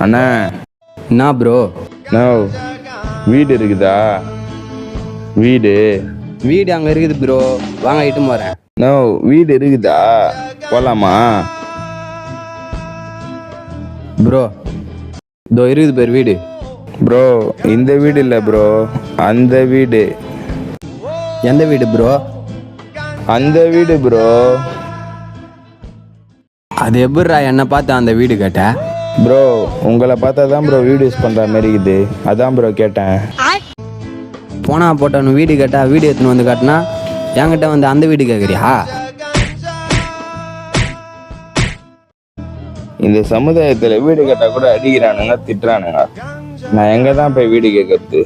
அண்ணா என்ன bro? No வீடு இருக்குதா? வீடு வீடு அங்கே இருக்குது ப்ரோ, வாங்க இட்டு போகிறேன். நோ வீடு இருக்குதா? போகலாமா? ப்ரோ இதோ இருக்குது பேர் வீடு. ப்ரோ இந்த வீடு இல்லை ப்ரோ, அந்த வீடு. எந்த வீடு ப்ரோ? அந்த வீடு ப்ரோ. அது எப்படிரா என்னை பார்த்து அந்த வீடு கேட்ட? ப்ரோ உங்களை பார்த்தா தான் ப்ரோ வீடு யூஸ் பண்ணுற மாதிரி இருக்குது, அதான் ப்ரோ கேட்டேன். போனா போட்டவனு வீடு கேட்டா வீடு எடுத்துன்னு வந்து காட்டினா என்கிட்ட வந்து அந்த வீடு கேட்குறியா? இந்த சமுதாயத்தில் வீடு கேட்டால் கூட அடிக்கிறானுங்க, திட்டுறானுங்க. நான் எங்கே தான் போய் வீடு கேட்கறது?